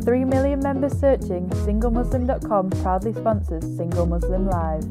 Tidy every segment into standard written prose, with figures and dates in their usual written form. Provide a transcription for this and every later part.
3 million members searching, SingleMuslim.com proudly sponsors Single Muslim Live.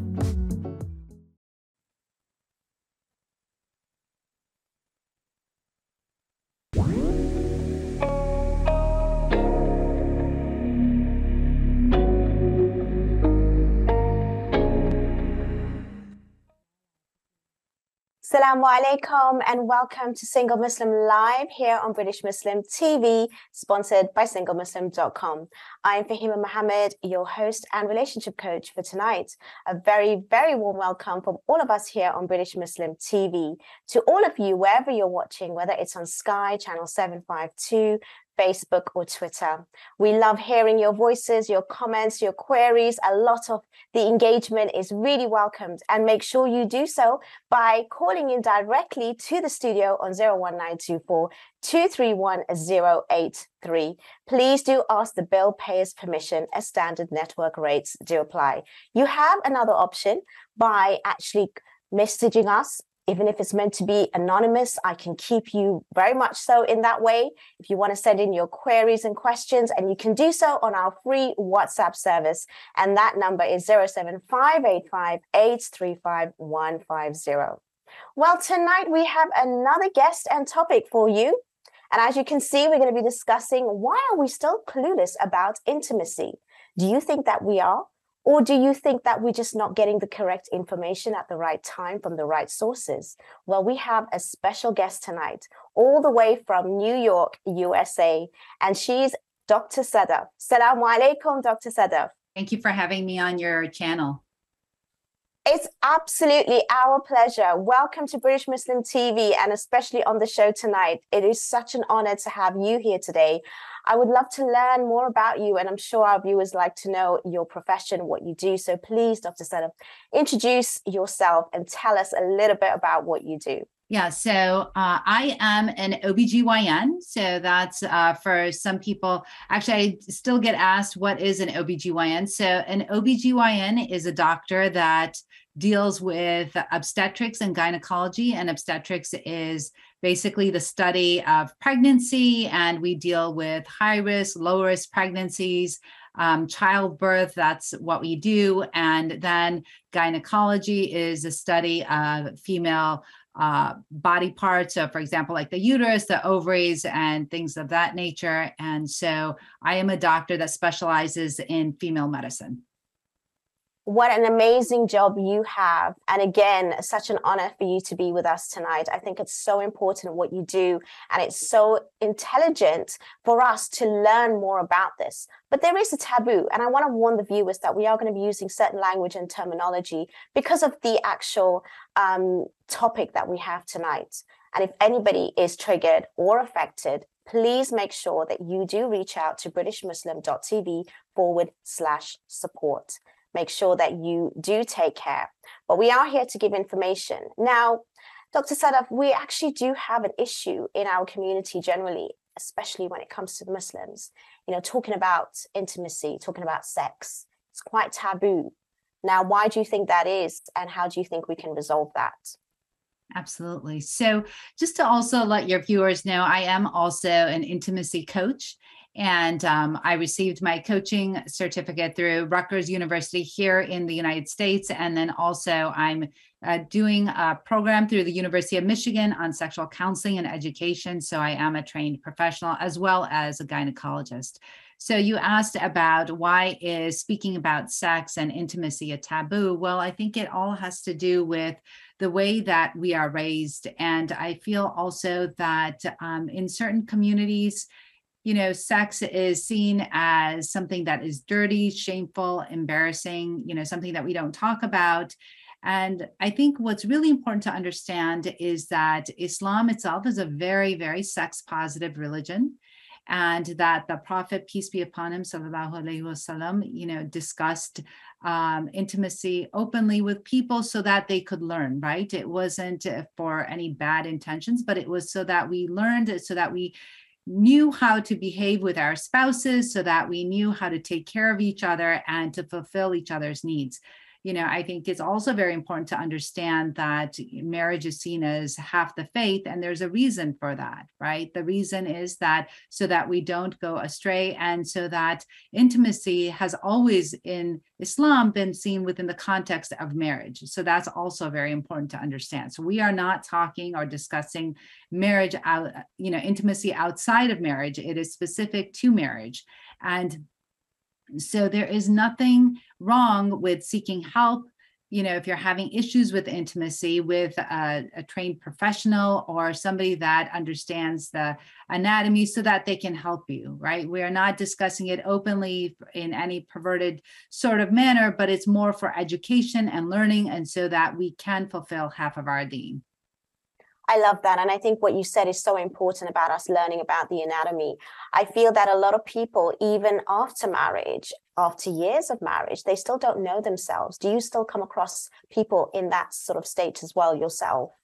Assalamu alaikum and welcome to Single Muslim Live here on British Muslim TV, sponsored by SingleMuslim.com. I'm Fahima Mohammed, your host and relationship coach for tonight. A very, very warm welcome from all of us here on British Muslim TV. To all of you, wherever you're watching, whether it's on Sky, channel 752, Facebook or Twitter. We love hearing your voices, your comments, your queries. A lot of the engagement is really welcomed, and make sure you do so by calling in directly to the studio on 01924 231 083. Please do ask the bill payer's permission, as standard network rates do apply. You have another option by actually messaging us. Even if it's meant to be anonymous, I can keep you very much so in that way. If you want to send in your queries and questions, and you can do so on our free WhatsApp service. And that number is 07585835150. Well, tonight we have another guest and topic for you. And as you can see, we're going to be discussing, why are we still clueless about intimacy? Do you think that we are? Or do you think that we're just not getting the correct information at the right time from the right sources? Well, we have a special guest tonight, all the way from New York, USA, and she's Dr. Sadaf. Assalamu alaikum, Dr. Sadaf. Thank you for having me on your channel. It's absolutely our pleasure. Welcome to British Muslim TV, and especially on the show tonight. It is such an honor to have you here today. I would love to learn more about you, and I'm sure our viewers like to know your profession, what you do. So please, Dr. Sadaf, introduce yourself and tell us a little bit about what you do. Yeah, so I am an OBGYN. So that's for some people. Actually, I still get asked, what is an OBGYN? So an OBGYN is a doctor that deals with obstetrics and gynecology. And obstetrics is basically the study of pregnancy. And we deal with high risk, low risk pregnancies, childbirth. That's what we do. And then gynecology is a study of female body parts. So for example, like the uterus, the ovaries, and things of that nature. And so I am a doctor that specializes in female medicine. What an amazing job you have. And again, such an honor for you to be with us tonight. I think it's so important what you do, and it's so intelligent for us to learn more about this. But there is a taboo, and I want to warn the viewers that we are going to be using certain language and terminology because of the actual topic that we have tonight. And if anybody is triggered or affected, please make sure that you do reach out to BritishMuslim.tv/support. Make sure that you do take care. But we are here to give information. Now, Dr. Sadaf, we actually do have an issue in our community generally, especially when it comes to the Muslims. You know, talking about intimacy, talking about sex, it's quite taboo. Now, why do you think that is? And how do you think we can resolve that? Absolutely. So just to also let your viewers know, I am also an intimacy coach. And I received my coaching certificate through Rutgers University here in the United States. And then also I'm doing a program through the University of Michigan on sexual counseling and education. So I am a trained professional as well as a gynecologist. So you asked about, why is speaking about sex and intimacy a taboo? Well, I think it all has to do with the way that we are raised. And I feel also that in certain communities, you know, sex is seen as something that is dirty, shameful, embarrassing, you know, something that we don't talk about. And I think what's really important to understand is that Islam itself is a very, very sex positive religion. And that the Prophet, peace be upon him, sallallahu alaihi wasallam, you know, discussed intimacy openly with people so that they could learn, right? It wasn't for any bad intentions, but it was so that we learned, so that we knew how to behave with our spouses, so that we knew how to take care of each other and to fulfill each other's needs. I think it's also very important to understand that marriage is seen as half the faith, and there's a reason for that, right? The reason is that so that we don't go astray, and so that intimacy has always in Islam been seen within the context of marriage. So that's also very important to understand. So we are not talking or discussing marriage out, intimacy outside of marriage. It is specific to marriage. And so there is nothing wrong with seeking help. If you're having issues with intimacy with a trained professional or somebody that understands the anatomy so that they can help you, right? We are not discussing it openly in any perverted sort of manner, but it's more for education and learning, and so that we can fulfill half of our deen. I love that. And I think what you said is so important about us learning about the anatomy. I feel that a lot of people, even after marriage, after years of marriage, they still don't know themselves. Do you still come across people in that sort of state as well yourself?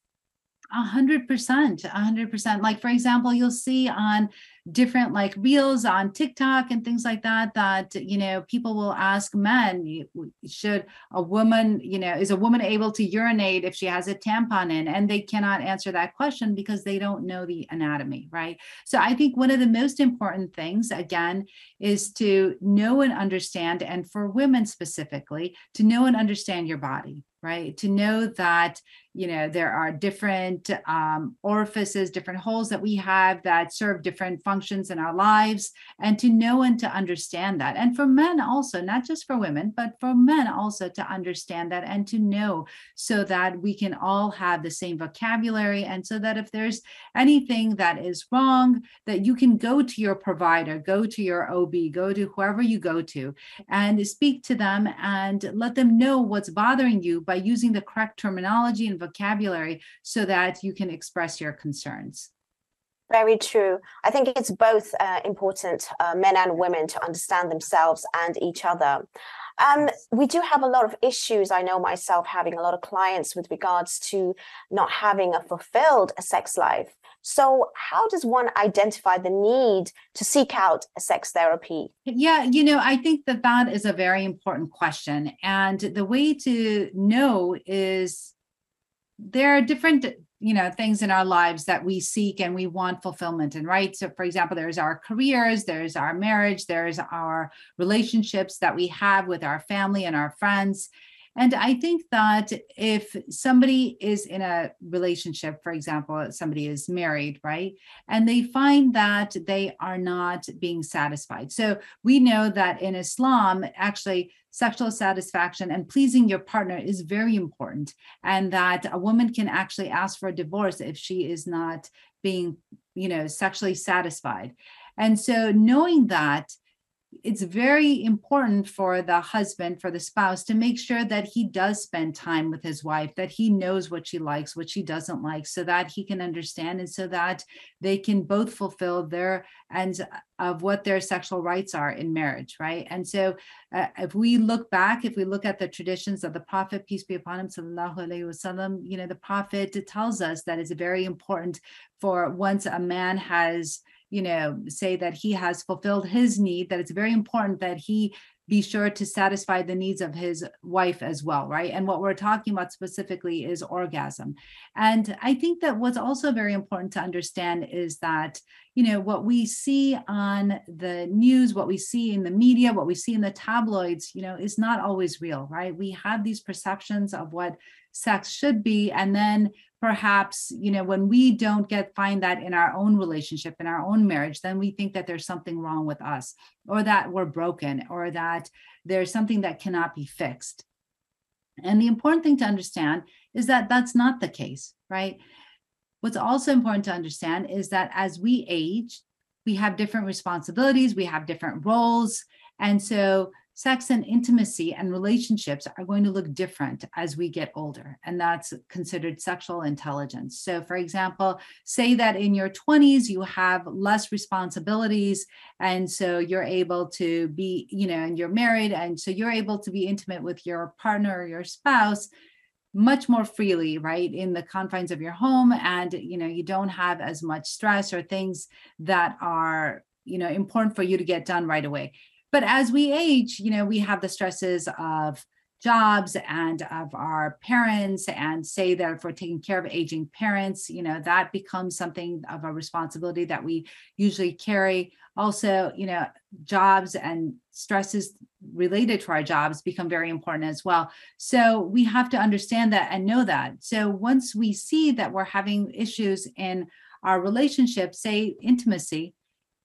100%. Like, for example, you'll see on different like reels on TikTok and things like that, people will ask men, should a woman, is a woman able to urinate if she has a tampon in? And they cannot answer that question because they don't know the anatomy, right? So I think one of the most important things, again, is to know and understand, and for women specifically, to know and understand your body, right? To know that, there are different orifices, different holes that we have that serve different functions in our lives, and to know and to understand that. And for men also, not just for women, but for men also to understand that and to know, so that we can all have the same vocabulary. And so that if there's anything that is wrong, that you can go to your provider, go to your OB, go to whoever you go to, and speak to them and let them know what's bothering you by using the correct terminology and vocabulary so that you can express your concerns. Very true. I think it's both important, men and women, to understand themselves and each other. We do have a lot of issues. I know myself having a lot of clients with regards to not having a fulfilled sex life. So how does one identify the need to seek out a sex therapy? Yeah, I think that is a very important question. And the way to know is there are different things in our lives that we seek and we want fulfillment in, right? So for example, there's our careers, there's our marriage, there's our relationships that we have with our family and our friends. And I think that if somebody is in a relationship, for example, somebody is married, right? And they find that they are not being satisfied. So we know that in Islam, actually, sexual satisfaction and pleasing your partner is very important. And that a woman can actually ask for a divorce if she is not being, sexually satisfied. And so knowing that, it's very important for the husband, for the spouse, to make sure that he does spend time with his wife, that he knows what she likes, what she doesn't like, so that he can understand, and so that they can both fulfill their ends of what their sexual rights are in marriage, right? And so if we look at the traditions of the Prophet, peace be upon him, sallallahu alaihi wasallam, the Prophet tells us that it's very important for once a man has say that he has fulfilled his need, that it's very important that he be sure to satisfy the needs of his wife as well, right? And what we're talking about specifically is orgasm. And I think that what's also very important to understand is that, what we see on the news, what we see in the media, what we see in the tabloids, is not always real, right? We have these perceptions of what sex should be. And then perhaps, when we don't find that in our own relationship, in our own marriage, then we think that there's something wrong with us, or that we're broken, or that there's something that cannot be fixed. And the important thing to understand is that that's not the case, right? What's also important to understand is that as we age, we have different responsibilities, we have different roles. And so sex and intimacy and relationships are going to look different as we get older. And that's considered sexual intelligence. So for example, say that in your 20s, you have less responsibilities. And so you're able to be, and you're married. And so you're able to be intimate with your partner or your spouse much more freely, right, in the confines of your home. And, you don't have as much stress or things that are, important for you to get done right away. But as we age, we have the stresses of jobs and of our parents, and say that if we're taking care of aging parents, that becomes something of a responsibility that we usually carry. Also, jobs and stresses related to our jobs become very important as well. So we have to understand that and know that. So once we see that we're having issues in our relationship, say intimacy,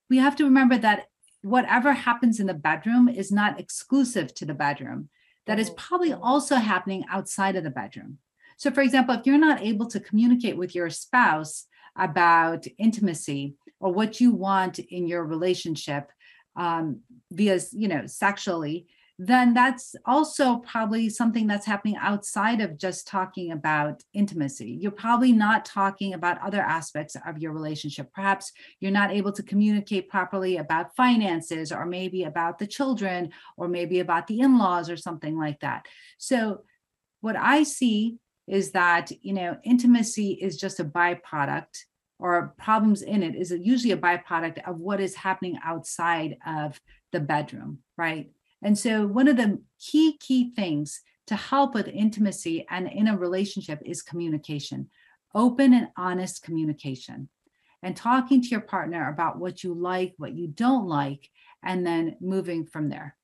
we have to remember that whatever happens in the bedroom is not exclusive to the bedroom. That is probably also happening outside of the bedroom. So for example, if you're not able to communicate with your spouse about intimacy or what you want in your relationship via, sexually, then that's also probably something that's happening outside of just talking about intimacy. You're probably not talking about other aspects of your relationship. Perhaps you're not able to communicate properly about finances, or maybe about the children, or maybe about the in-laws or something like that. So what I see is that, intimacy is just a byproduct, or problems in it is usually a byproduct of what is happening outside of the bedroom, right? And so one of the key things to help with intimacy and in a relationship is communication, open and honest communication, and talking to your partner about what you like, what you don't like, and then moving from there.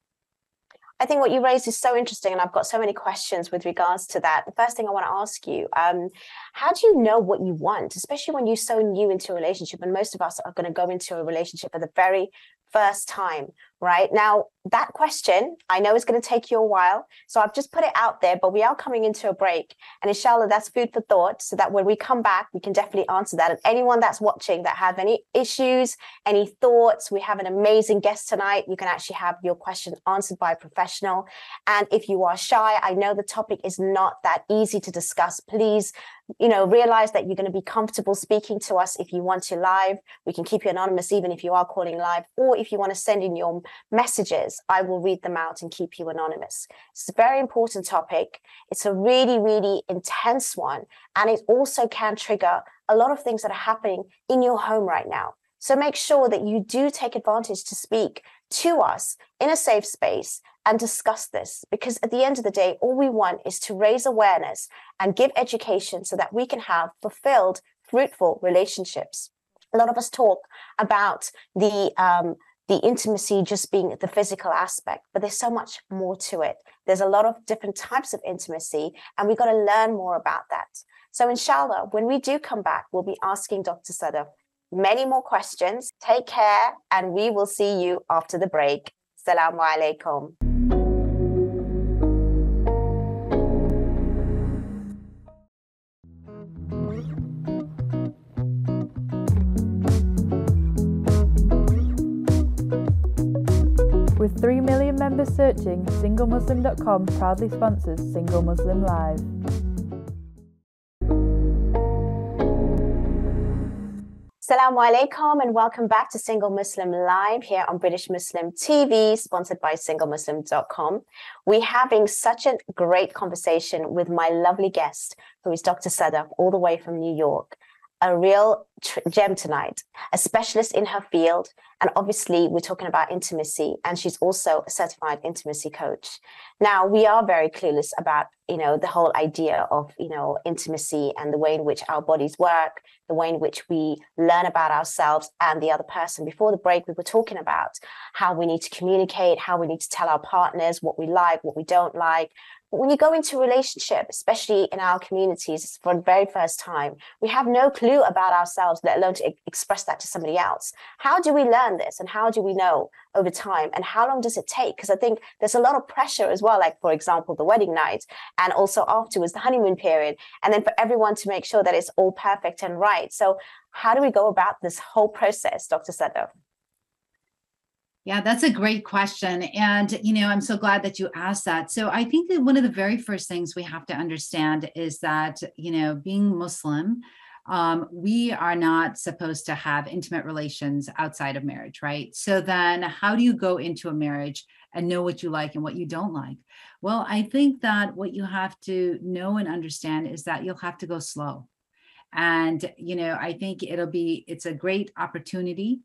I think what you raised is so interesting, and I've got so many questions with regards to that. The first thing I want to ask you, how do you know what you want, especially when you're so new into a relationship? And most of us are going to go into a relationship for the very first time, right? Now, that question, I know is going to take you a while, so I've just put it out there, but we are coming into a break. And inshallah, that's food for thought, so that when we come back, we can definitely answer that. And anyone that's watching that have any issues, any thoughts, we have an amazing guest tonight. You can actually have your question answered by a professional. And if you are shy, I know the topic is not that easy to discuss. Please, realize that you're going to be comfortable speaking to us. If you want to live, we can keep you anonymous, even if you are calling live, or if you want to send in your messages, I will read them out and keep you anonymous. It's a very important topic. It's a really, really intense one. And it also can trigger a lot of things that are happening in your home right now. So make sure that you do take advantage to speak to us in a safe space and discuss this, because at the end of the day, all we want is to raise awareness and give education so that we can have fulfilled, fruitful relationships. A lot of us talk about the intimacy just being the physical aspect, but there's so much more to it. There's a lot of different types of intimacy, and we've got to learn more about that. So inshallah, when we do come back, we'll be asking Dr. Sadaf many more questions. Take care, and we will see you after the break. Assalamu alaikum. With 3 million members searching, SingleMuslim.com proudly sponsors Single Muslim Live. Assalamu alaikum, and welcome back to Single Muslim Live here on British Muslim TV, sponsored by SingleMuslim.com. We're having such a great conversation with my lovely guest, who is Dr. Sadaf, all the way from New York. A real gem tonight, a specialist in her field. And obviously, we're talking about intimacy, and she's also a certified intimacy coach. Now, we are very clueless about, the whole idea of, intimacy and the way in which our bodies work, the way in which we learn about ourselves and the other person. Before the break, we were talking about how we need to communicate, how we need to tell our partners what we like, what we don't like. But when you go into a relationship, especially in our communities for the very first time, we have no clue about ourselves, let alone to express that to somebody else. How do we learn this, and how do we know over time, and how long does it take? Because I think there's a lot of pressure as well, like, for example, the wedding night, and also afterwards the honeymoon period, and then for everyone to make sure that it's all perfect and right. So how do we go about this whole process, Dr. Sadaf? Yeah, that's a great question. And, I'm so glad that you asked that. So I think that one of the very first things we have to understand is that, being Muslim, we are not supposed to have intimate relations outside of marriage, right? So then how do you go into a marriage and know what you like and what you don't like? Well, I think that what you have to know and understand is that you'll have to go slow. And, I think it's a great opportunity,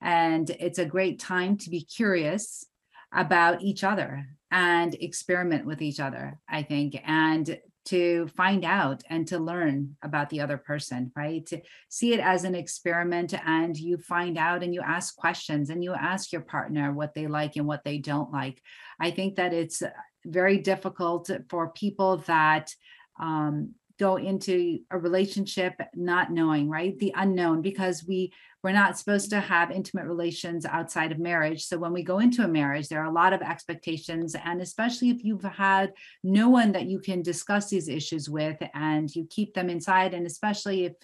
and it's a great time to be curious about each other. and experiment with each other, I think, and to find out and to learn about the other person, right? To see it as an experiment, and you find out and you ask questions and you ask your partner what they like and what they don't like. I think that it's very difficult for people that go into a relationship not knowing, right? The unknown, because we're not supposed to have intimate relations outside of marriage. So when we go into a marriage, there are a lot of expectations, and especially if you've had no one that you can discuss these issues with and you keep them inside, and especially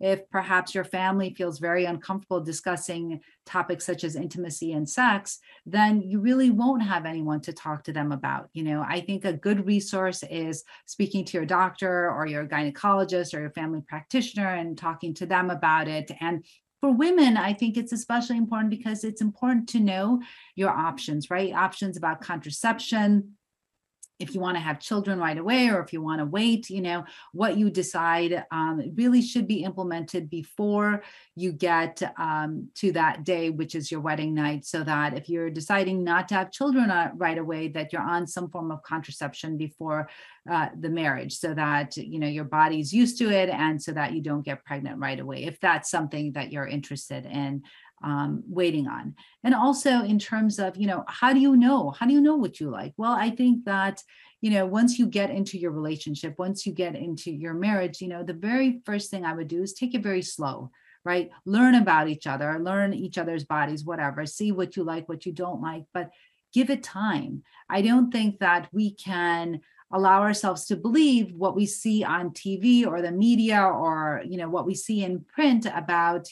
if perhaps your family feels very uncomfortable discussing topics such as intimacy and sex, then you really won't have anyone to talk to them about. I think a good resource is speaking to your doctor or your gynecologist or your family practitioner and talking to them about it. And for women, I think it's especially important because it's important to know your options, right? Options about contraception, if you want to have children right away, or if you want to wait, what you decide really should be implemented before you get to that day, which is your wedding night, so that if you're deciding not to have children right away, that you're on some form of contraception before the marriage, so that, your body's used to it, and so that you don't get pregnant right away, if that's something that you're interested in waiting on. And also in terms of, how do you know what you like? Well, I think that, once you get into your relationship, once you get into your marriage, the very first thing I would do is take it very slow, right? Learn about each other, learn each other's bodies, whatever, see what you like, what you don't like, but give it time. I don't think that we can allow ourselves to believe what we see on TV or the media, or, what we see in print about,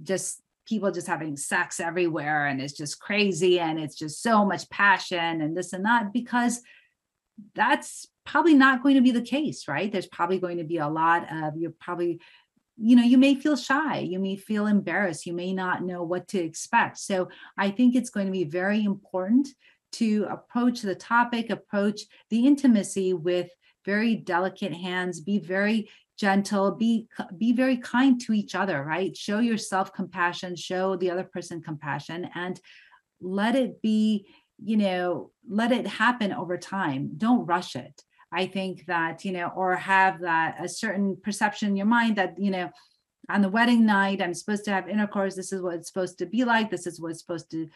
just people just having sex everywhere, and it's just crazy, and it's just so much passion and this and that, because that's probably not going to be the case, right? There's probably going to be a lot of, you may feel shy, you may feel embarrassed, you may not know what to expect. So I think it's going to be very important to approach the topic, approach the intimacy with very delicate hands, be very gentle, be very kind to each other, right? Show yourself compassion, show the other person compassion, and let it be, let it happen over time. Don't rush it. I think that, or have that a certain perception in your mind that, on the wedding night, I'm supposed to have intercourse. This is what it's supposed to be like. This is what it's supposed to,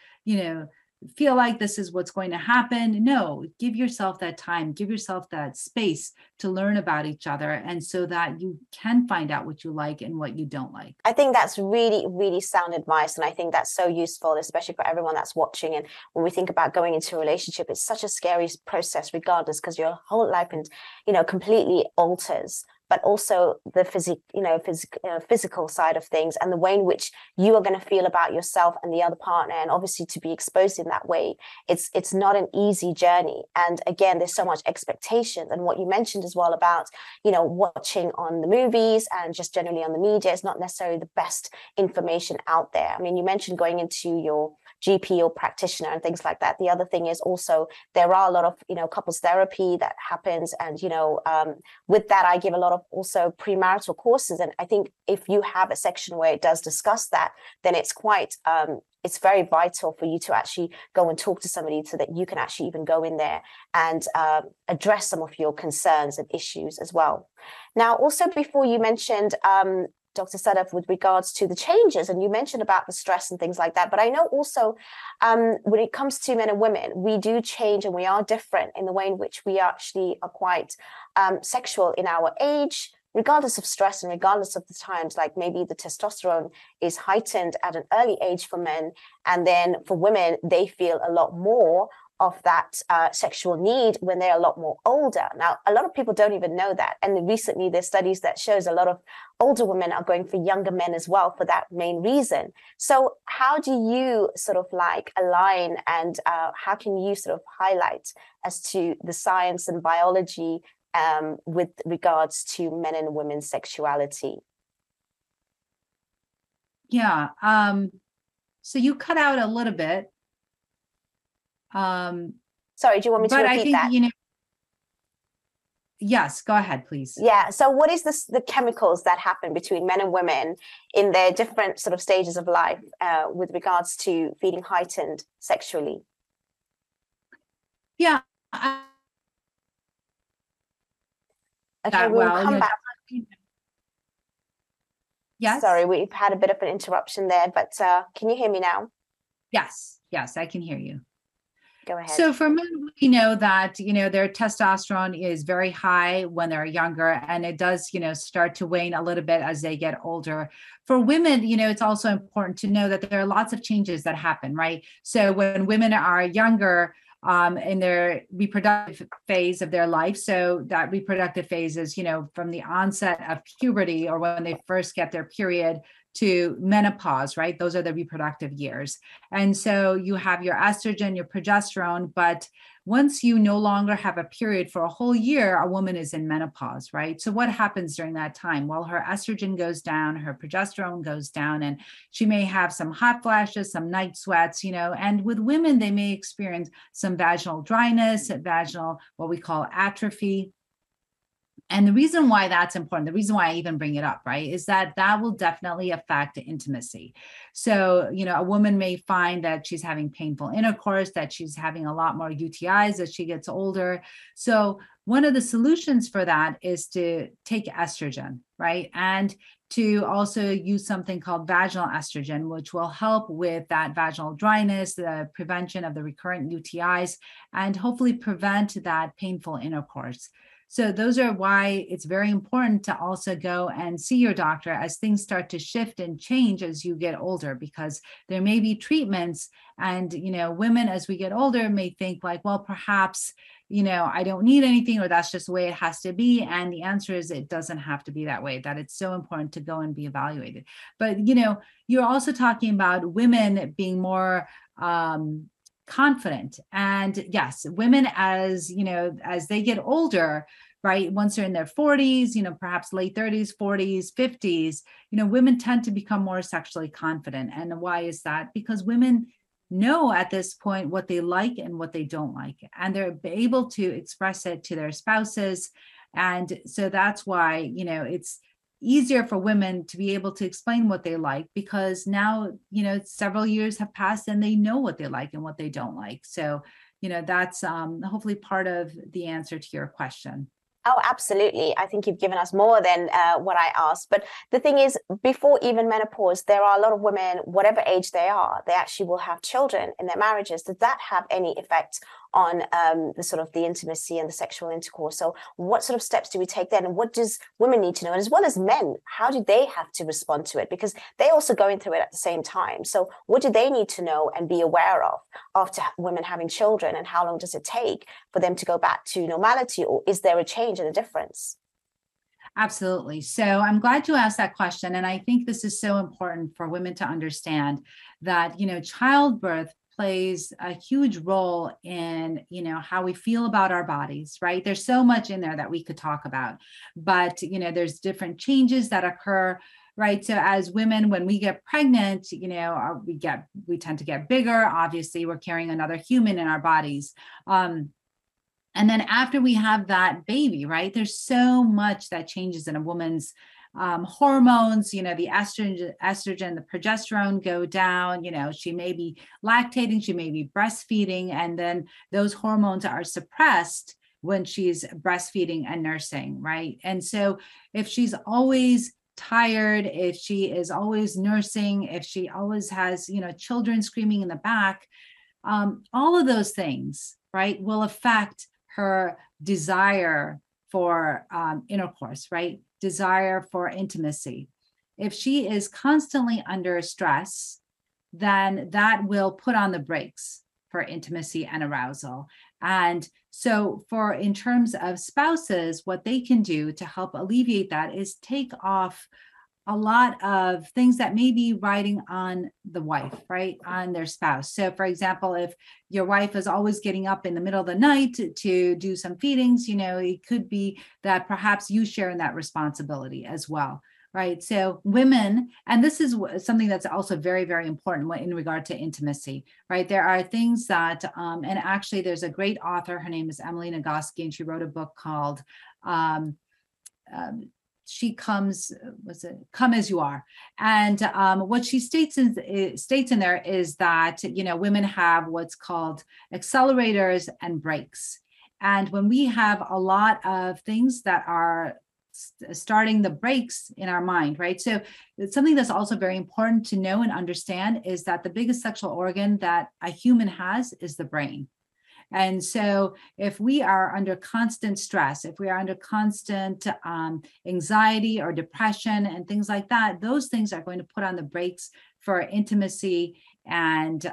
feel like, this is what's going to happen. No, give yourself that time, give yourself that space to learn about each other, and so that you can find out what you like and what you don't like. I think that's really, really sound advice. And I think that's so useful, especially for everyone that's watching. And when we think about going into a relationship, it's such a scary process regardless, because your whole life and, completely alters. But also the physical side of things, and the way in which you are going to feel about yourself and the other partner, and obviously to be exposed in that way, it's not an easy journey. And again, there's so much expectation, and what you mentioned as well about watching on the movies and just generally on the media is not necessarily the best information out there. I mean, you mentioned going into your GP or practitioner and things like that. The other thing is also there are a lot of couples therapy that happens, and with that I give a lot of also premarital courses. And I think if you have a section where it does discuss that, then it's quite it's very vital for you to actually go and talk to somebody, so that you can actually even go in there and address some of your concerns and issues as well. Now, also before, you mentioned Dr. Sadaf, with regards to the changes, and you mentioned about the stress and things like that. But I know also when it comes to men and women, we do change, and we are different in the way in which we actually are quite sexual in our age, regardless of stress and regardless of the times. Like maybe the testosterone is heightened at an early age for men, and then for women, they feel a lot more of that sexual need when they're a lot more older. Now, a lot of people don't even know that. And recently there's studies that shows a lot of older women are going for younger men as well for that main reason. So how do you sort of like align, and how can you sort of highlight as to the science and biology with regards to men and women's sexuality? Yeah. So you cut out a little bit. Sorry, do you want me to repeat that? Yes, go ahead, please. Yeah. So what is the chemicals that happen between men and women in their different sort of stages of life with regards to feeling heightened sexually? Yeah, Okay, that we will well, come back. Sorry, yes, we've had a bit of an interruption there, but can you hear me now? yes, I can hear you. Go ahead. So for men, we know that, their testosterone is very high when they're younger, and it does, start to wane a little bit as they get older. For women, it's also important to know that there are lots of changes that happen, right? So when women are younger, in their reproductive phase of their life. So that reproductive phase is, from the onset of puberty or when they first get their period to menopause, right? Those are the reproductive years. And so you have your estrogen, your progesterone, but once you no longer have a period for a whole year, a woman is in menopause, right? So what happens during that time? Well, her estrogen goes down, her progesterone goes down, and she may have some hot flashes, some night sweats, and with women, they may experience some vaginal dryness, vaginal, what we call atrophy. And the reason why that's important, the reason why I even bring it up, right, is that will definitely affect intimacy. So, a woman may find that she's having painful intercourse, that she's having a lot more UTIs as she gets older. So, one of the solutions for that is to take estrogen, right? And to also use something called vaginal estrogen, which will help with that vaginal dryness, the prevention of the recurrent UTIs, and hopefully prevent that painful intercourse. So those are why it's very important to also go and see your doctor as things start to shift and change as you get older, because there may be treatments and, women as we get older may think like, well, perhaps, I don't need anything, or that's just the way it has to be. And the answer is it doesn't have to be that way, that it's so important to go and be evaluated. But, you're also talking about women being more, confident. And yes, women, as as they get older, right, once they're in their 40s, perhaps late 30s, 40s, 50s, women tend to become more sexually confident. And why is that? Because women know at this point what they like and what they don't like, and they're able to express it to their spouses. And so that's why, it's easier for women to be able to explain what they like, because now, several years have passed and they know what they like and what they don't like. So, that's hopefully part of the answer to your question. Oh, absolutely. I think you've given us more than what I asked. But the thing is, before even menopause, there are a lot of women, whatever age they are, they actually will have children in their marriages. Does that have any effect on the sort of the intimacy and the sexual intercourse? So what sort of steps do we take then? And what does women need to know? And as well as men, how do they have to respond to it? Because they're also going through it at the same time. So what do they need to know and be aware of after women having children? And how long does it take for them to go back to normality? Or is there a change and a difference? Absolutely. So I'm glad you asked that question. And I think this is so important for women to understand that, childbirth plays a huge role in, how we feel about our bodies, right? There's so much in there that we could talk about, but, there's different changes that occur, right? So as women, when we get pregnant, we tend to get bigger. Obviously, we're carrying another human in our bodies. And then after we have that baby, right, there's so much that changes in a woman's hormones, the estrogen, the progesterone go down, she may be lactating, she may be breastfeeding, and then those hormones are suppressed when she's breastfeeding and nursing, right? And so if she's always tired, if she is always nursing, if she always has, children screaming in the back, all of those things, right, will affect her desire for intercourse, right? Desire for intimacy. If she is constantly under stress, then that will put on the brakes for intimacy and arousal. And so in terms of spouses, what they can do to help alleviate that is take off a lot of things that may be riding on the wife, right? On their spouse. So for example, if your wife is always getting up in the middle of the night to do some feedings, it could be that perhaps you share in that responsibility as well, right? So women, and this is something that's also very, very important in regard to intimacy, right? There are things that, and actually there's a great author, her name is Emily Nagoski, and she wrote a book called, she comes, come as you are. And what she states in there is that, women have what's called accelerators and brakes. And when we have a lot of things that are starting the brakes in our mind, right? So it's something that's also very important to know and understand is that the biggest sexual organ that a human has is the brain. And so if we are under constant stress, if we are under constant anxiety or depression and things like that, those things are going to put on the brakes for intimacy and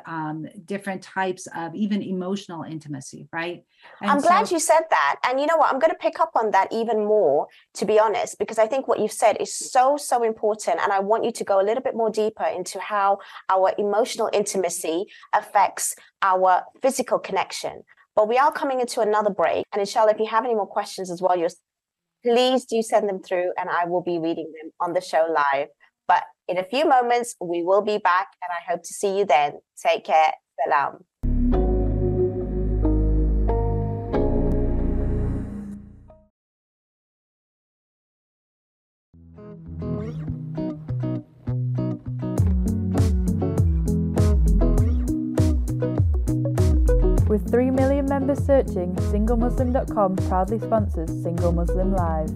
different types of even emotional intimacy, right? And I'm glad you said that. And you know what? I'm going to pick up on that even more, to be honest, because I think what you've said is so, so important. And I want you to go a little bit more deeper into how our emotional intimacy affects our physical connection. But we are coming into another break. And inshallah, if you have any more questions as well, please do send them through and I will be reading them on the show live. But in a few moments, we will be back and I hope to see you then. Take care. Salam. With 3 million members searching, SingleMuslim.com proudly sponsors Single Muslim Live.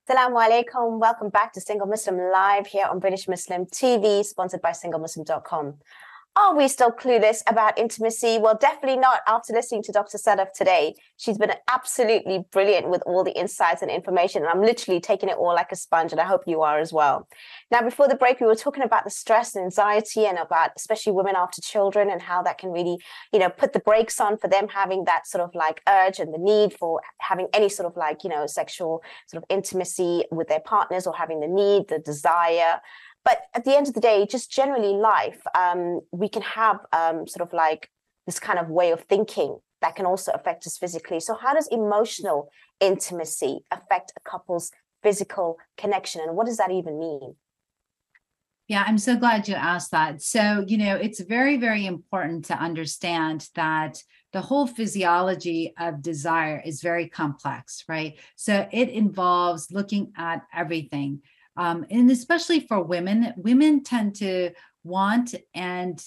Assalamu alaikum. Welcome back to Single Muslim Live here on British Muslim TV, sponsored by SingleMuslim.com. Are we still clueless about intimacy? Well, definitely not after listening to Dr. Sadaf today. She's been absolutely brilliant with all the insights and information. And I'm literally taking it all like a sponge, and I hope you are as well. Now, before the break, we were talking about the stress and anxiety and about especially women after children and how that can really, put the brakes on for them having that sort of like urge and the need for having any sort of like, sexual sort of intimacy with their partners or having the need, the desire. But at the end of the day, just generally life, we can have sort of like this kind of way of thinking that can also affect us physically. So how does emotional intimacy affect a couple's physical connection? And what does that even mean? Yeah, I'm so glad you asked that. So, it's very, very important to understand that the whole physiology of desire is very complex, right? So it involves looking at everything. And especially for women tend to want and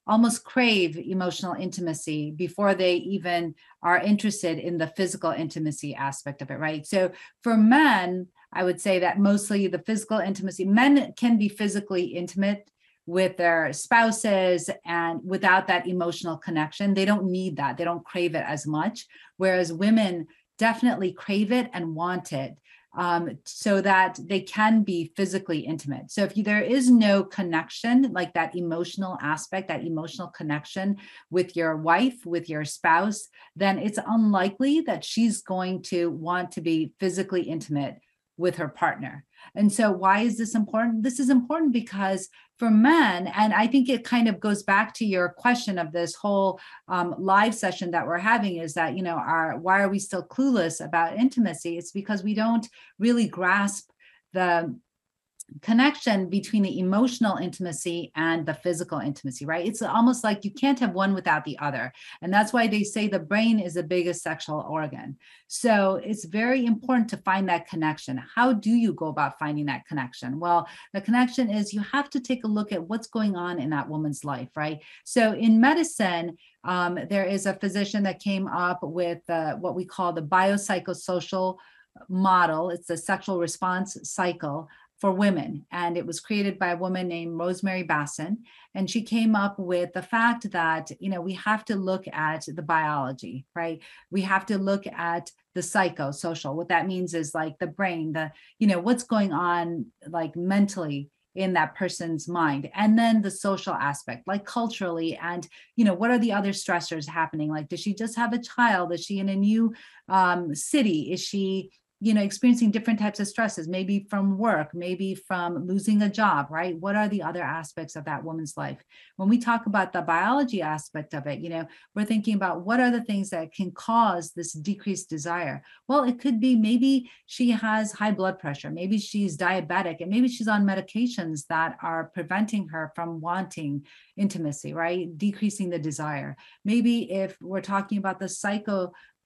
almost crave emotional intimacy before they even are interested in the physical intimacy aspect of it, right? So for men, I would say that mostly the physical intimacy, men can be physically intimate with their spouses and without that emotional connection. They don't need that. They don't crave it as much. Whereas women definitely crave it and want it. So that they can be physically intimate. So if there is no connection, like that emotional aspect, that emotional connection with your wife, with your spouse, then it's unlikely that she's going to want to be physically intimate with her partner. And so why is this important? This is important because for men, and I think it kind of goes back to your question of this whole live session that we're having is that, why are we still clueless about intimacy? It's because we don't really grasp the connection between the emotional intimacy and the physical intimacy, right? It's almost like you can't have one without the other. And that's why they say the brain is the biggest sexual organ. So it's very important to find that connection. How do you go about finding that connection? Well, the connection is you have to take a look at what's going on in that woman's life, right? So in medicine, there is a physician that came up with what we call the biopsychosocial model. It's the sexual response cycle for women. And it was created by a woman named Rosemary Basson. And she came up with the fact that, we have to look at the biology, right? We have to look at the psychosocial. What that means is like the brain, what's going on like mentally in that person's mind. And then the social aspect, like culturally, and, what are the other stressors happening? Like, does she just have a child? Is she in a new city? Is she experiencing different types of stresses, maybe from work, maybe from losing a job, right? What are the other aspects of that woman's life? When we talk about the biology aspect of it, we're thinking about what are the things that can cause this decreased desire? Well, it could be maybe she has high blood pressure, maybe she's diabetic, and maybe she's on medications that are preventing her from wanting intimacy, right? Decreasing the desire. Maybe if we're talking about the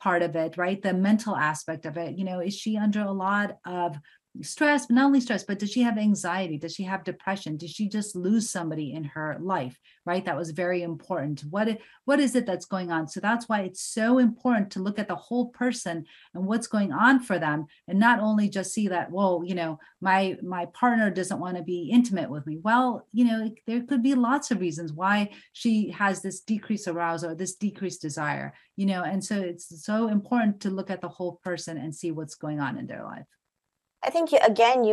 part of it, right? The mental aspect of it. Is she under a lot of stress, but not only stress, but does she have anxiety? Does she have depression? Did she just lose somebody in her life, right? That was very important. What is it that's going on? So that's why it's so important to look at the whole person and what's going on for them, and not only just see that, well, my partner doesn't want to be intimate with me. Well, there could be lots of reasons why she has this decreased arousal or this decreased desire, and so it's so important to look at the whole person and see what's going on in their life. I think you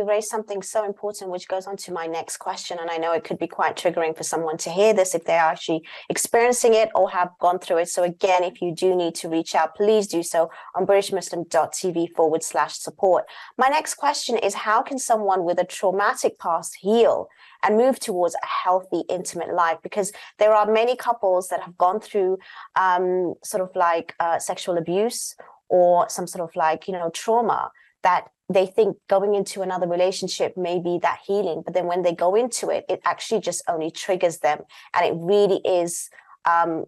raised something so important, which goes on to my next question. And I know it could be quite triggering for someone to hear this if they're actually experiencing it or have gone through it. So again, if you do need to reach out, please do so on BritishMuslim.tv/support. My next question is, how can someone with a traumatic past heal and move towards a healthy, intimate life? Because there are many couples that have gone through sexual abuse or some sort of trauma, that they think going into another relationship may be that healing, but then when they go into it, it actually just only triggers them, and it really is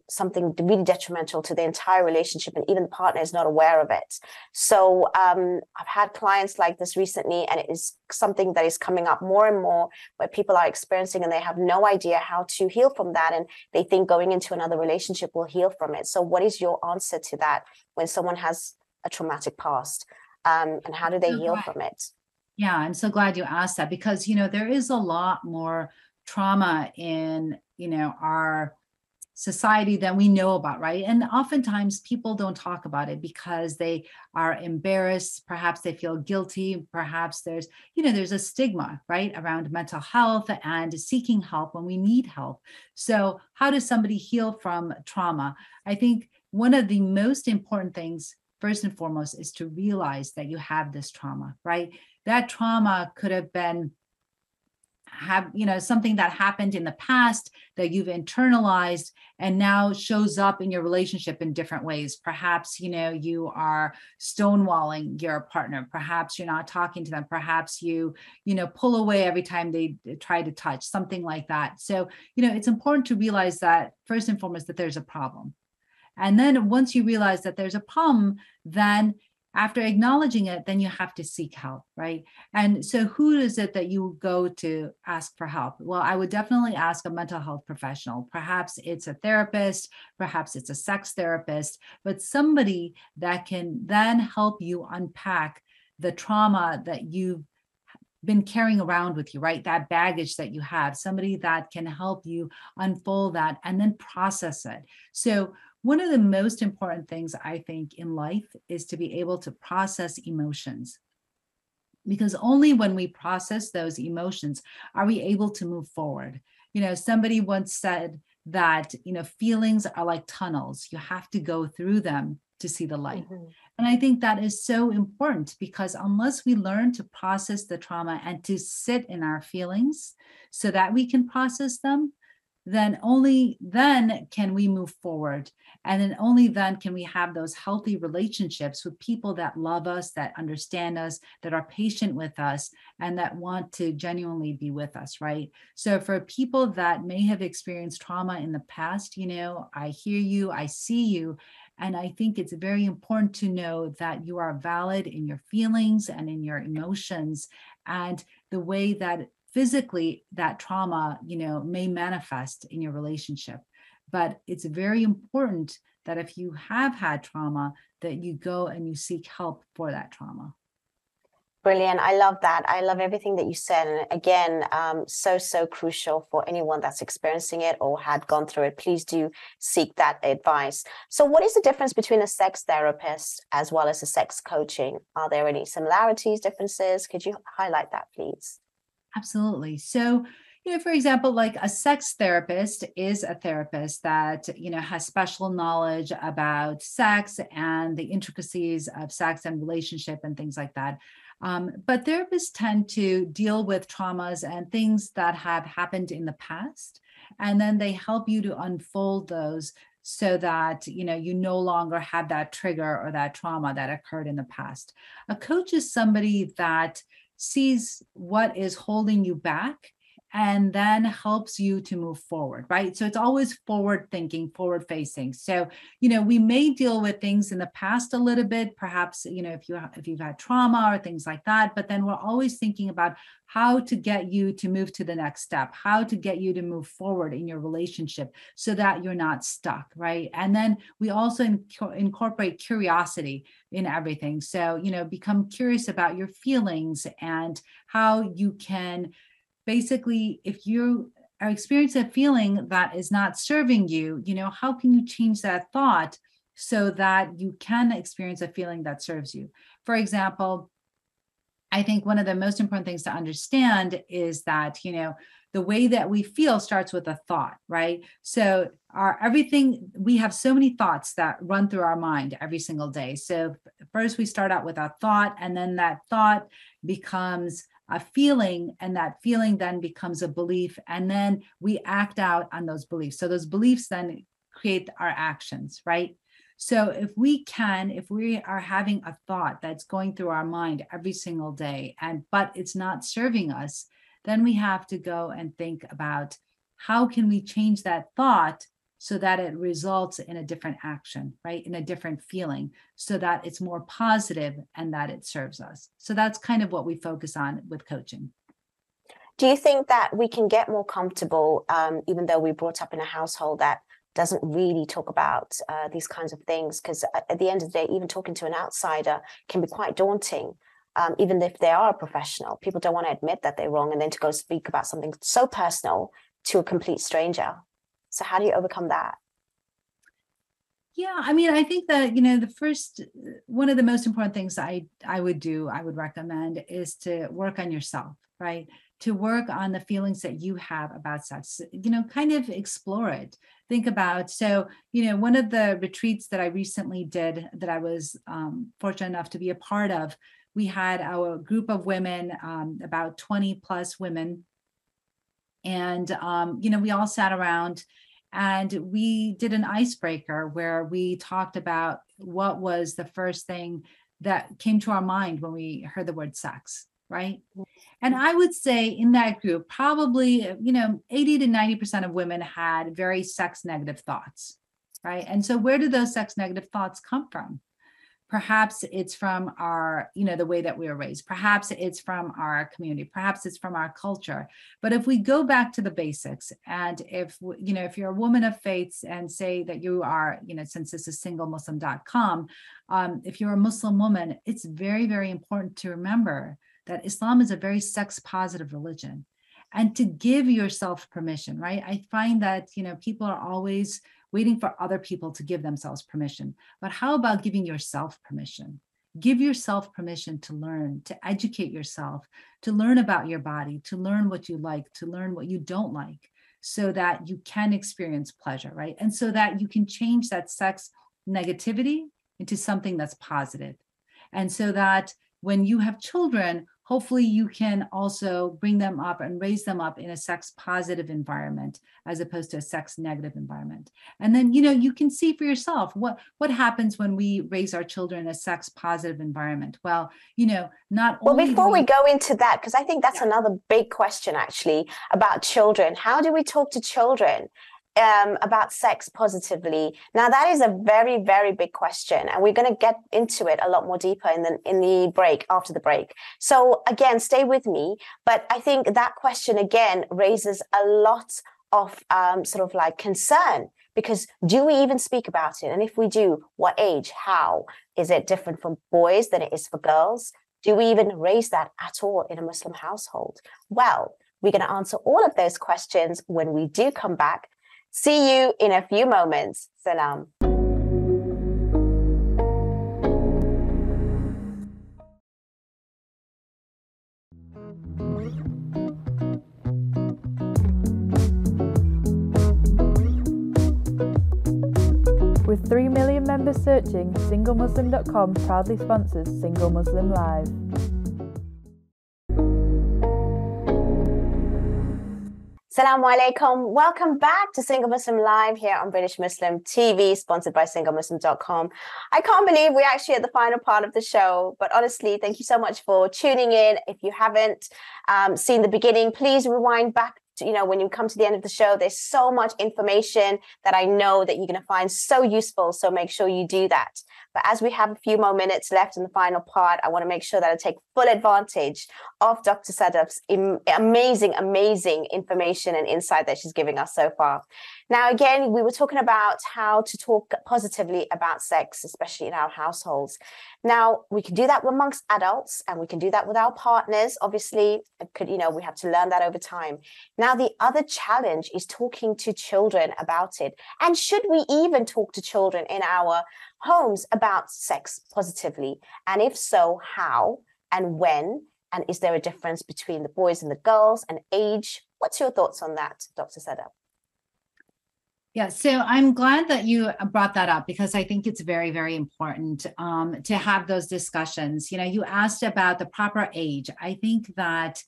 something really detrimental to the entire relationship, and even the partner is not aware of it. So I've had clients like this recently, and it is something that is coming up more and more, where people are experiencing and they have no idea how to heal from that, and they think going into another relationship will heal from it. So what is your answer to that when someone has a traumatic past? And how do they heal from it? Yeah, I'm so glad you asked that, because, there is a lot more trauma in, our society than we know about, right? And oftentimes people don't talk about it because they are embarrassed. Perhaps they feel guilty. Perhaps there's a stigma, right, around mental health and seeking help when we need help. So how does somebody heal from trauma? I think one of the most important things, first and foremost, is to realize that you have this trauma, right? That trauma could have been something that happened in the past that you've internalized and now shows up in your relationship in different ways. Perhaps, you are stonewalling your partner. Perhaps you're not talking to them. Perhaps you pull away every time they try to touch, something like that. So, it's important to realize that, first and foremost, that there's a problem. And then once you realize that there's a problem, then after acknowledging it, then you have to seek help, right? And so who is it that you go to ask for help? Well, I would definitely ask a mental health professional. Perhaps it's a therapist, perhaps it's a sex therapist, but somebody that can then help you unpack the trauma that you've been carrying around with you, right? That baggage that you have, somebody that can help you unfold that and then process it. So one of the most important things, I think, in life is to be able to process emotions, because only when we process those emotions are we able to move forward. Somebody once said that, feelings are like tunnels. You have to go through them to see the light. Mm-hmm. And I think that is so important, because unless we learn to process the trauma and to sit in our feelings so that we can process them, then only then can we move forward. And then only then can we have those healthy relationships with people that love us, that understand us, that are patient with us, and that want to genuinely be with us, right? So for people that may have experienced trauma in the past, I hear you, I see you. And I think it's very important to know that you are valid in your feelings and in your emotions, and the way that physically that trauma, may manifest in your relationship. But it's very important that if you have had trauma, that you go and you seek help for that trauma. Brilliant. I love that. I love everything that you said. And again, so crucial for anyone that's experiencing it or had gone through it. Please do seek that advice. So what is the difference between a sex therapist as well as a sex coaching? Are there any similarities, differences? Could you highlight that, please? Absolutely. So, for example, like a sex therapist is a therapist that, has special knowledge about sex and the intricacies of sex and relationship and things like that. But therapists tend to deal with traumas and things that have happened in the past, and then they help you to unfold those so that, you no longer have that trigger or that trauma that occurred in the past. A coach is somebody that sees what is holding you back and then helps you to move forward, right? So it's always forward thinking, forward facing. So, we may deal with things in the past a little bit, perhaps, if you've had trauma or things like that, but then we're always thinking about how to get you to move to the next step, how to get you to move forward in your relationship so that you're not stuck, right? And then we also incorporate curiosity in everything. So, become curious about your feelings and how you can basically, if you are experiencing a feeling that is not serving you, how can you change that thought so that you can experience a feeling that serves you? For example, I think one of the most important things to understand is that, the way that we feel starts with a thought, right? So we have so many thoughts that run through our mind every single day. So first we start out with a thought, and then that thought becomes a feeling, and that feeling then becomes a belief, and then we act out on those beliefs. So those beliefs then create our actions, right? So if we are having a thought that's going through our mind every single day, but it's not serving us, then we have to go and think about how can we change that thought so that it results in a different action, right? In a different feeling, so that it's more positive and that it serves us. So that's kind of what we focus on with coaching. Do you think that we can get more comfortable, even though we brought up in a household that doesn't really talk about these kinds of things? Because at the end of the day, even talking to an outsider can be quite daunting. Even if they are a professional, people don't want to admit that they're wrong, and then to go speak about something so personal to a complete stranger. So how do you overcome that? Yeah, I think that, one of the most important things I would recommend is to work on yourself, right? To work on the feelings that you have about sex, kind of explore it. Think about, one of the retreats that I recently did that I was fortunate enough to be a part of, we had our group of women, about 20 plus women. And, we all sat around and we did an icebreaker where we talked about what was the first thing that came to our mind when we heard the word sex, right? And I would say in that group, probably, 80 to 90% of women had very sex negative thoughts, right? And so where do those sex negative thoughts come from? Perhaps it's from our, the way that we were raised. Perhaps it's from our community. Perhaps it's from our culture. But if we go back to the basics, and if you're a woman of faith and say that you are, since this is SingleMuslim.com, if you're a Muslim woman, it's very, very important to remember that Islam is a very sex positive religion, and to give yourself permission, right? I find that, people are always waiting for other people to give themselves permission. But how about giving yourself permission? Give yourself permission to learn, to educate yourself, to learn about your body, to learn what you like, to learn what you don't like, so that you can experience pleasure, right? And so that you can change that sex negativity into something that's positive. And so that when you have children, hopefully you can also bring them up and raise them up in a sex positive environment as opposed to a sex negative environment. And then, you can see for yourself what happens when we raise our children in a sex positive environment. Well, not only. Well, before we go into that, because I think that's another big question actually about children. How do we talk to children about sex positively? Now, that is a very, very big question, and we're going to get into it a lot more deeper in the break, after the break. So again, stay with me. But I think that question again raises a lot of sort of like concern, because do we even speak about it? And if we do, what age? How? Is it different for boys than it is for girls? Do we even raise that at all in a Muslim household? Well, we're going to answer all of those questions when we do come back. See you in a few moments. Salam. With 3 million members searching, SingleMuslim.com proudly sponsors Single Muslim Live. Assalamu alaikum. Welcome back to Single Muslim Live here on British Muslim TV, sponsored by SingleMuslim.com. I can't believe we're actually at the final part of the show, but honestly, thank you so much for tuning in. If you haven't seen the beginning, please rewind back to, when you come to the end of the show. There's so much information that I know that you're going to find so useful, so make sure you do that. But as we have a few more minutes left in the final part, I want to make sure that I take full advantage of Dr. Sadaf's amazing information and insight that she's giving us so far. Now, again, we were talking about how to talk positively about sex, especially in our households. Now, we can do that amongst adults and we can do that with our partners. Obviously, we have to learn that over time. Now, the other challenge is talking to children about it. And should we even talk to children in our homes about sex positively? And if so, how and when? And is there a difference between the boys and the girls and age? What's your thoughts on that, Dr. Sadaf? Yeah, so I'm glad that you brought that up because I think it's very, very important to have those discussions. You asked about the proper age. I think that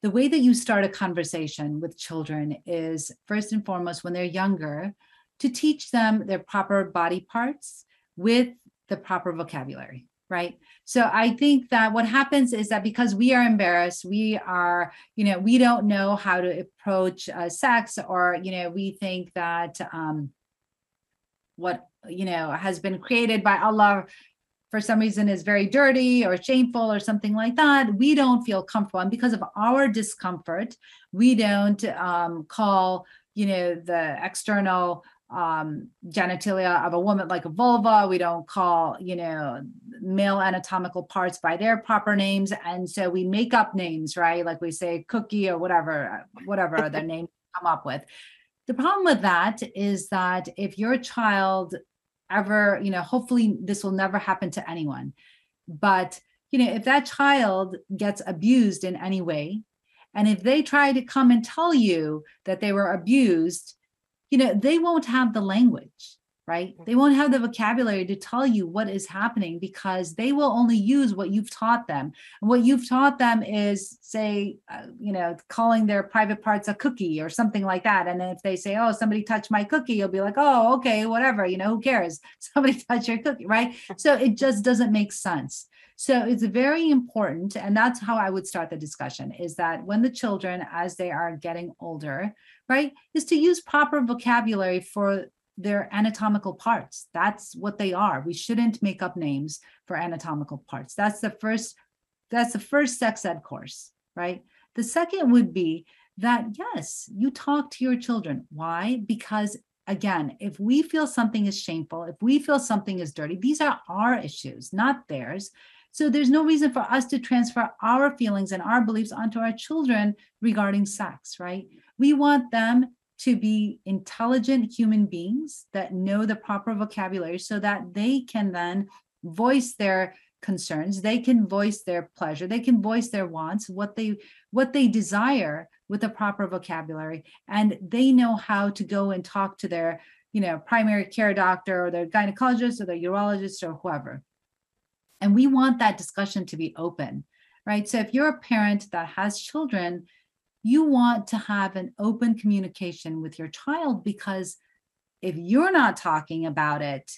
the way that you start a conversation with children is first and foremost when they're younger, to teach them their proper body parts with the proper vocabulary, right? So I think that what happens is that because we are embarrassed, we are, we don't know how to approach sex, or, we think that what, has been created by Allah for some reason is very dirty or shameful or something like that. We don't feel comfortable. And because of our discomfort, we don't call, the external genitalia of a woman like a vulva. We don't call, male anatomical parts by their proper names. And so we make up names, right? Like we say cookie or whatever their name come up with. The problem with that is that if your child ever, hopefully this will never happen to anyone, but, if that child gets abused in any way, and if they try to come and tell you that they were abused, they won't have the language, right? They won't have the vocabulary to tell you what is happening because they will only use what you've taught them. And what you've taught them is, say, calling their private parts a cookie or something like that. And then if they say, oh, somebody touched my cookie, you'll be like, oh, okay, whatever, who cares? Somebody touched your cookie, right? So it just doesn't make sense. So it's very important, and that's how I would start the discussion, is that when the children, as they are getting older, right, is to use proper vocabulary for their anatomical parts. That's what they are. We shouldn't make up names for anatomical parts. That's the first sex ed course, right? The second would be that, yes, you talk to your children. Why? Because again, if we feel something is shameful, if we feel something is dirty, these are our issues, not theirs. So there's no reason for us to transfer our feelings and our beliefs onto our children regarding sex, right? We want them to be intelligent human beings that know the proper vocabulary so that they can then voice their concerns, they can voice their pleasure, they can voice their wants, what they desire with the proper vocabulary, and they know how to go and talk to their, primary care doctor or their gynecologist or their urologist or whoever. And we want that discussion to be open, right? So if you're a parent that has children, you want to have an open communication with your child, because if you're not talking about it,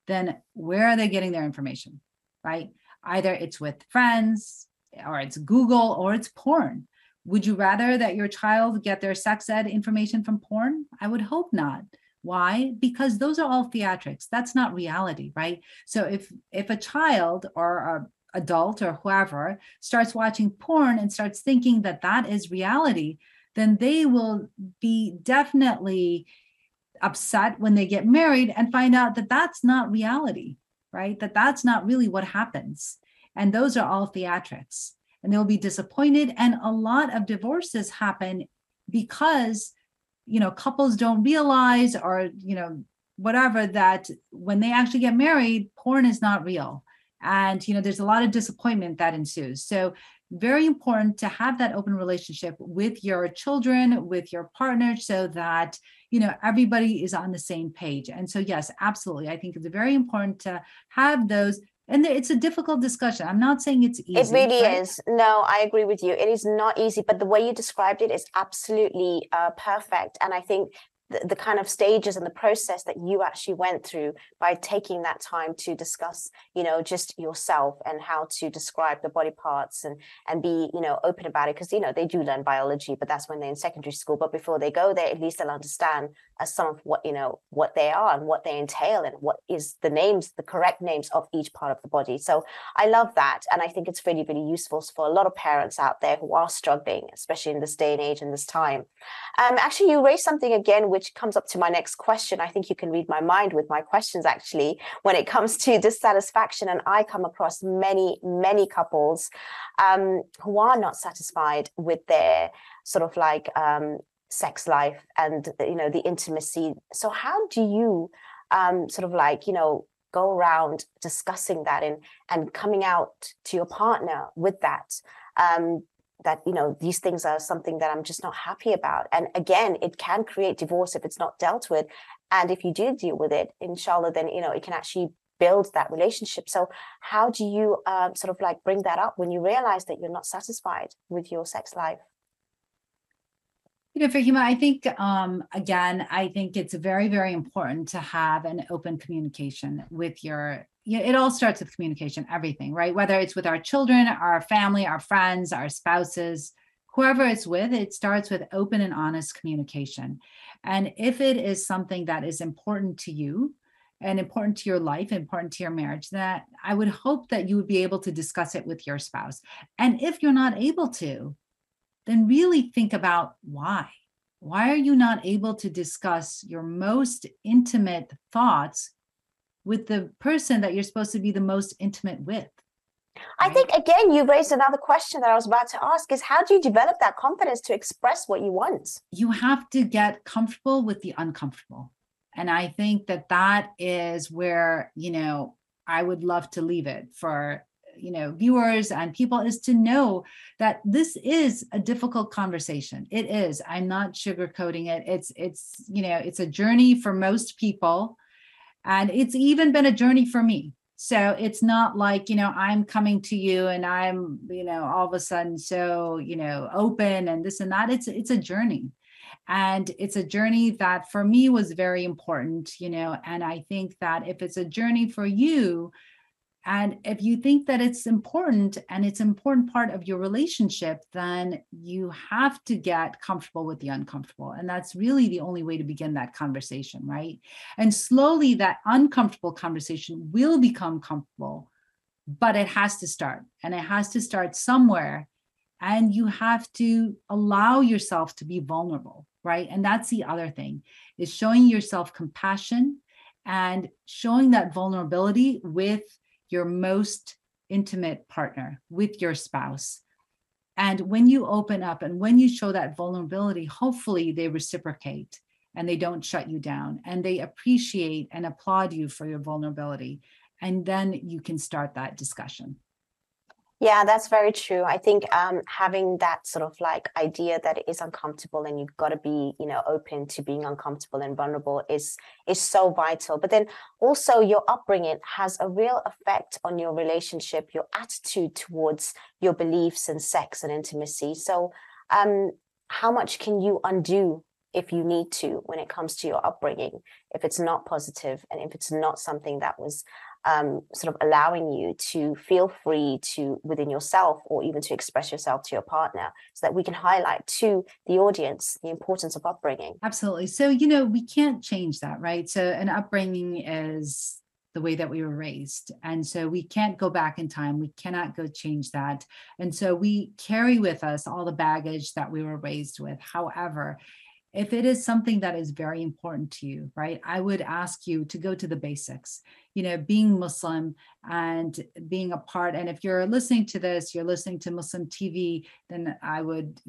then where are they getting their information, right? Either it's with friends, or it's Google, or it's porn. Would you rather that your child get their sex ed information from porn? I would hope not. Why? Because those are all theatrics. That's not reality, right? So if a child or an adult or whoever starts watching porn and starts thinking that that is reality, then they will be definitely upset when they get married and find out that that's not reality, right? That that's not really what happens. And those are all theatrics. And they'll be disappointed. And a lot of divorces happen because couples don't realize, or, whatever, that when they actually get married, porn is not real. And, there's a lot of disappointment that ensues. So very important to have that open relationship with your children, with your partner, so that, everybody is on the same page. And so, yes, absolutely. I think it's very important to have those And it's a difficult discussion. I'm not saying it's easy. It really right? is. No, I agree with you. It is not easy, but the way you described it is absolutely perfect. And I think the kind of stages and the process that you actually went through by taking that time to discuss, just yourself and how to describe the body parts and be, open about it. Because, they do learn biology, but that's when they're in secondary school. But before they go there, at least they'll understand some of what they are and what they entail and what is the correct names of each part of the body. So I love that. And I think it's really, really useful for a lot of parents out there who are struggling, especially in this day and age and this time. Actually, you raised something again, which comes up to my next question. I think you can read my mind with my questions, actually, when it comes to dissatisfaction. And I come across many, many couples who are not satisfied with their sort of like sex life and, the intimacy. So how do you sort of like, go around discussing that and coming out to your partner with that? That these things are something that I'm just not happy about. And again, it can create divorce if it's not dealt with. And if you do deal with it, inshallah, then it can actually build that relationship. So how do you sort of like bring that up when you realize that you're not satisfied with your sex life? Fahima, I think, again, I think it's very, very important to have an open communication with it all starts with communication, everything, right? Whether it's with our children, our family, our friends, our spouses, whoever it's with, it starts with open and honest communication. And if it is something that is important to you and important to your life, important to your marriage, that I would hope that you would be able to discuss it with your spouse. And if you're not able to, then really think about why. Why are you not able to discuss your most intimate thoughts with the person that you're supposed to be the most intimate with? I think, again, you raised another question that I was about to ask is how do you develop that confidence to express what you want? You have to get comfortable with the uncomfortable. And I think that is where, I would love to leave it for viewers and people, is to know that this is a difficult conversation. It is. I'm not sugarcoating it. It's a journey for most people. And it's even been a journey for me. So it's not like, I'm coming to you and I'm, all of a sudden so, open and this and that. It's a journey. And it's a journey that for me was very important, and I think that if it's a journey for you, and if you think that it's important and it's an important part of your relationship, then you have to get comfortable with the uncomfortable. And that's really the only way to begin that conversation, right? And slowly that uncomfortable conversation will become comfortable, but it has to start, and it has to start somewhere. And you have to allow yourself to be vulnerable, right? And that's the other thing, is showing yourself compassion and showing that vulnerability with your most intimate partner, with your spouse. And when you open up and when you show that vulnerability, hopefully they reciprocate and they don't shut you down and they appreciate and applaud you for your vulnerability. And then you can start that discussion. Yeah, that's very true. I think having that sort of like idea that it is uncomfortable and you've got to be, open to being uncomfortable and vulnerable is so vital. But then also your upbringing has a real effect on your relationship, your attitude towards your beliefs and sex and intimacy. So how much can you undo if you need to when it comes to your upbringing, if it's not positive and if it's not something that was sort of allowing you to feel free to within yourself or even to express yourself to your partner, so that we can highlight to the audience the importance of upbringing. Absolutely. So, we can't change that, right? So an upbringing is the way that we were raised. And so we can't go back in time. We cannot go change that. And so we carry with us all the baggage that we were raised with. However, if it is something that is very important to you, right, I would ask you to go to the basics, being Muslim and being a part. And if you're listening to this, you're listening to Muslim TV, then I would,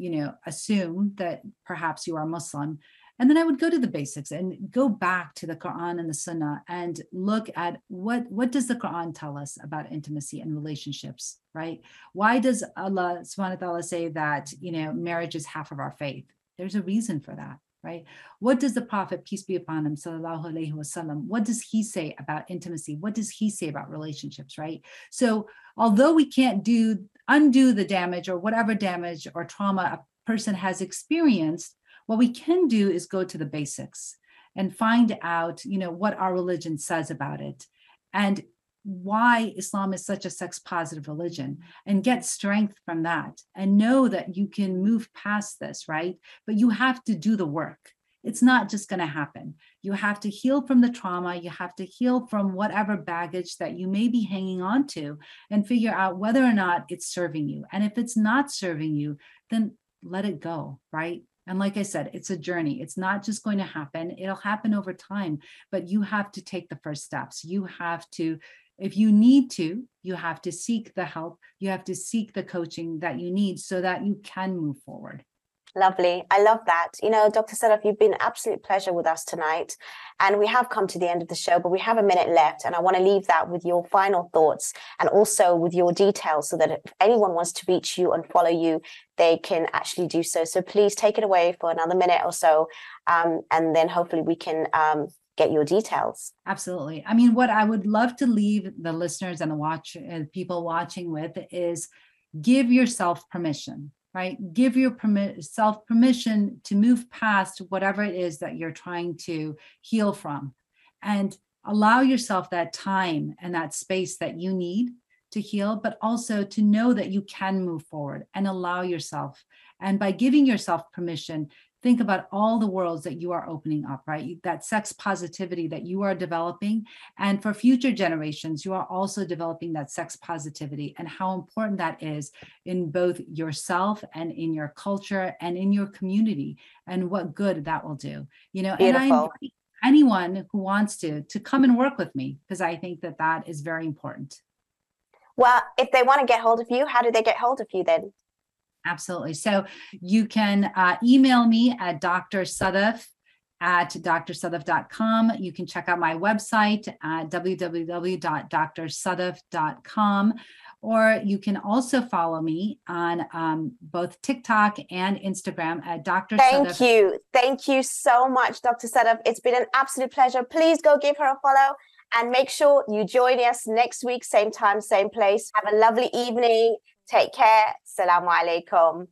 assume that perhaps you are Muslim. And then I would go to the basics and go back to the Quran and the Sunnah and look at what does the Quran tell us about intimacy and relationships, right? Why does Allah subhanahu wa ta'ala say that, marriage is half of our faith? There's a reason for that, right? What does the Prophet, peace be upon him, sallallahu alaihi wasallam, what does he say about intimacy? What does he say about relationships, right? So although we can't undo the damage or whatever damage or trauma a person has experienced, what we can do is go to the basics and find out, what our religion says about it and why Islam is such a sex positive religion, and get strength from that and know that you can move past this, right? But you have to do the work. It's not just going to happen. You have to heal from the trauma. You have to heal from whatever baggage that you may be hanging on to and figure out whether or not it's serving you. And if it's not serving you, then let it go, right? And like I said, it's a journey. It's not just going to happen. It'll happen over time, but you have to take the first steps. You have to, if you need to, you have to seek the help. You have to seek the coaching that you need so that you can move forward. Lovely. I love that. Dr. Sadaf, you've been an absolute pleasure with us tonight. And we have come to the end of the show, but we have a minute left. And I want to leave that with your final thoughts and also with your details so that if anyone wants to reach you and follow you, they can actually do so. So please take it away for another minute or so. And then hopefully we can get your details. Absolutely. I mean, what I would love to leave the listeners and the people watching with is give yourself permission. Right? Give yourself permission to move past whatever it is that you're trying to heal from, and allow yourself that time and that space that you need to heal, but also to know that you can move forward and allow yourself. And by giving yourself permission, think about all the worlds that you are opening up, right? That sex positivity that you are developing. And for future generations, you are also developing that sex positivity and how important that is in both yourself and in your culture and in your community, and what good that will do. Beautiful. And I invite anyone who wants to come and work with me, because I think that is very important. Well, if they want to get hold of you, how do they get hold of you then? Absolutely. So you can email me at drsadaf@drsadaf.com. You can check out my website at www.drsadaf.com. Or you can also follow me on both TikTok and Instagram at Dr. Sadaf. Thank you. Thank you so much, Dr. Sadaf. It's been an absolute pleasure. Please go give her a follow. And make sure you join us next week, same time, same place. Have a lovely evening. Take care. Assalamu alaikum.